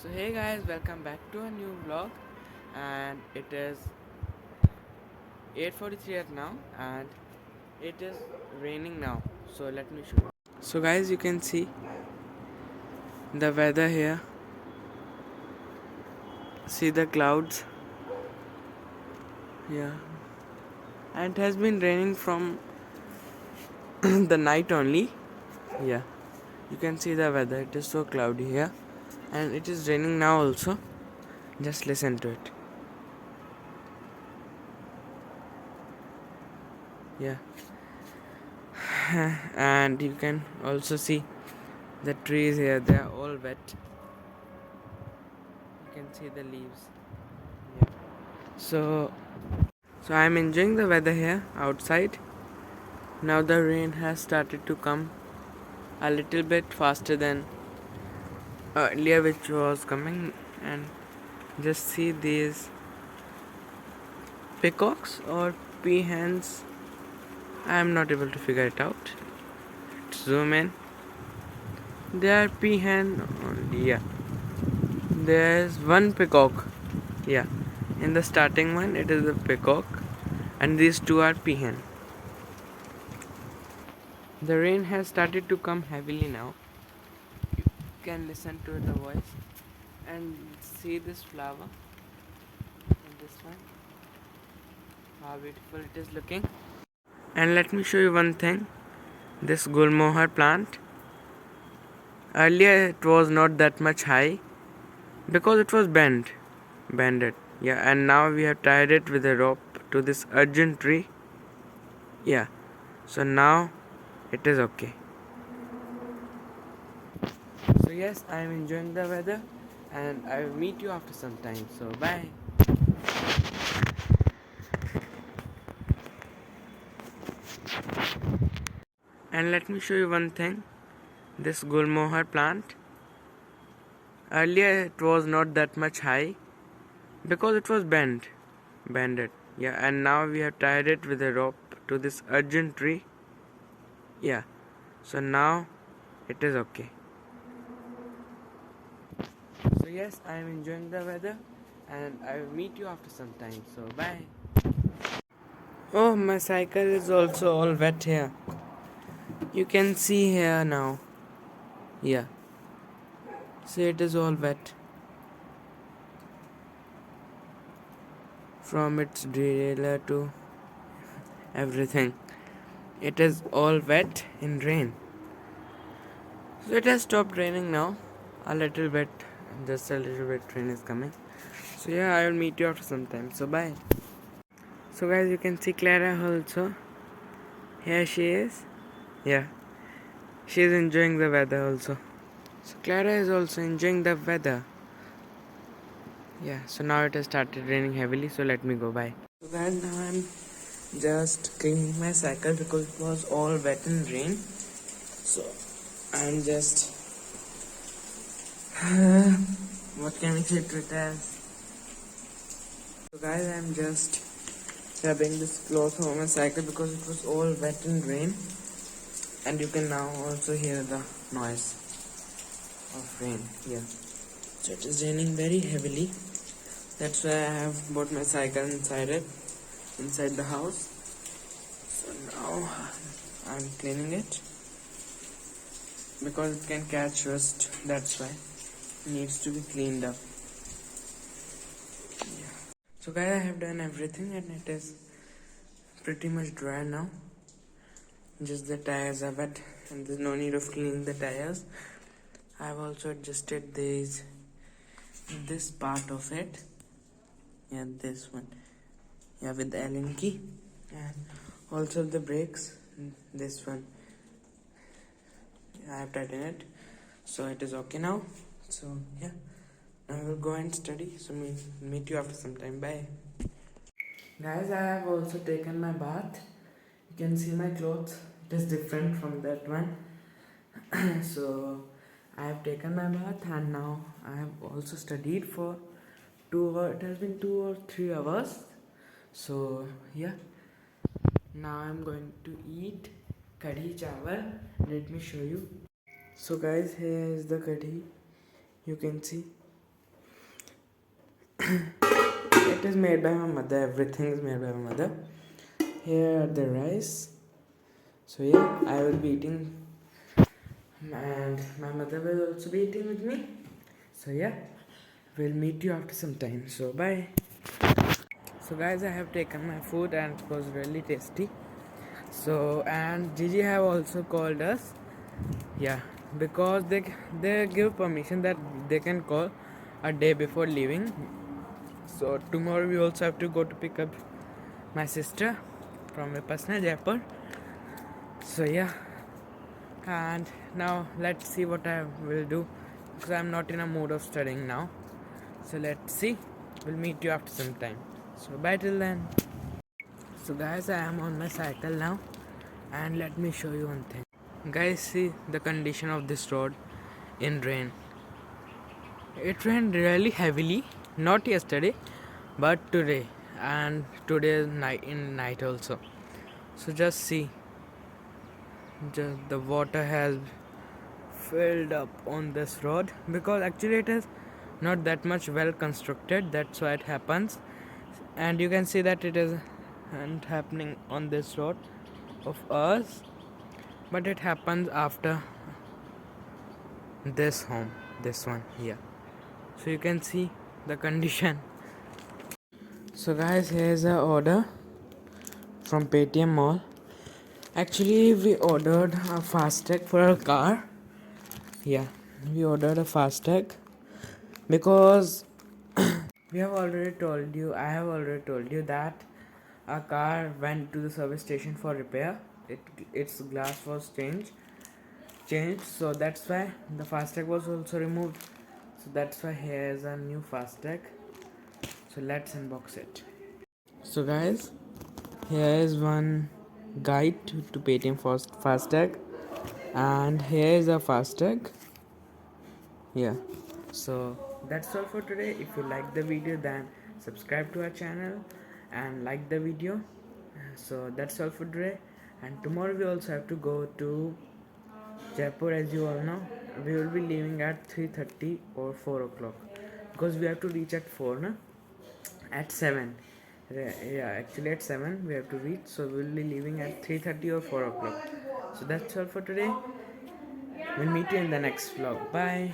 So hey guys, welcome back to a new vlog, and it is 8:43 at now, and it is raining now. So let me show you. So guys, you can see the weather here. See the clouds. Yeah, and it has been raining from the night only. Yeah, you can see the weather. It is so cloudy here, and it is raining now also. Just listen to it. Yeah, and you can also see the trees here. They are all wet. You can see the leaves. Yeah. So I'm enjoying the weather here outside. Now the rain has started to come a little bit faster than earlier, which was coming. And just see these peacocks or peahens. I'm not able to figure it out. Zoom in. They are peahen only. Yeah. There's one peacock. Yeah. In the starting one, it is the peacock, and these two are peahen. The rain has started to come heavily now. You can listen to the voice and see this flower and this one, how beautiful it is looking. And let me show you one thing, this gulmohar plant. Earlier it was not that much high because it was bended. Yeah, and now we have tied it with a rope to this urgent tree. Yeah, so now it is okay. So yes, I am enjoying the weather, and I will meet you after some time. So bye. And let me show you one thing, this gulmohar plant. Earlier it was not that much high because it was bended. Yeah, and now we have tied it with a rope to this urgent tree. Yeah, so now it is okay. So yes, I am enjoying the weather, and I will meet you after some time. So bye. Oh, my cycle is also all wet here. You can see here now. Yeah, see, it is all wet from its derailleur to everything. It is all wet in rain. So it has stopped raining now. A little bit, just a little bit rain is coming. So yeah, I will meet you after some time. So bye. So guys, you can see Clara also. Here she is. Yeah, she is enjoying the weather also. So Clara is also enjoying the weather. Yeah, so now it has started raining heavily. So let me go. Bye. So guys, now I'm just cleaning my cycle because it was all wet in rain. So I'm just what can we say to it as? So guys, I'm just rubbing this cloth over my cycle because it was all wet in rain, and you can now also hear the noise of rain. Yeah, so it is raining very heavily. That's why I have brought my cycle inside the house. So now I'm cleaning it because it can catch rust. That's why it needs to be cleaned up. Yeah. So guys, I have done everything and it is pretty much dry now. Just the tires are wet and there's no need of cleaning the tires. I have also adjusted this part of it. Yeah, this one. Yeah, with the Allen key. And also the brakes. This one. I have tightened it. So it is okay now. So yeah. Now I will go and study. So meet you after some time. Bye. Guys, I have also taken my bath. You can see my clothes. It is different from that one. So I have taken my bath and now I have also studied for it has been 2 or 3 hours. So yeah, now I'm going to eat kadhi chawal. Let me show you. So guys, here is the kadhi. You can see It is made by my mother. Everything is made by my mother. Here are the rice. So yeah, I will be eating, and my mother will also be eating with me. So yeah, we'll meet you after some time. So bye. So guys, I have taken my food and it was really tasty. So, and Gigi have also called us, yeah, because they give permission that they can call a day before leaving. So tomorrow we also have to go to pick up my sister from Vipassana Jaipur. So yeah, and now let's see what I will do, because I'm not in a mood of studying now. So let's see, we'll meet you after some time. So bye till then. So guys, I am on my cycle now, and let me show you one thing. Guys, see the condition of this road in rain. It rained really heavily, not yesterday, but today, and today night in night also. So just see, just the water has filled up on this road, because actually it is not that much well constructed. That's why it happens, and you can see that it isn't happening on this road of ours, but it happens after this home, this one here. So you can see the condition. So guys, here's a order from Paytm Mall. Actually, we ordered a FASTag for our car. Yeah, we ordered a FASTag because we have already told you, I have already told you that our car went to the service station for repair. Its glass was changed, so that's why the FASTag was also removed. So that's why here's a new FASTag. So let's unbox it. So guys, here is one guide to Paytm FASTag, and here is a FASTag. Yeah. So that's all for today. If you like the video, then subscribe to our channel and like the video. So that's all for today. And tomorrow we also have to go to Jaipur, as you all know. We will be leaving at 3:30 or 4 o'clock, because we have to reach at 4, na? At 7. Yeah, actually at 7 we have to reach, so we will be leaving at 3:30 or 4 o'clock. So that's all for today. We'll meet you in the next vlog. Bye.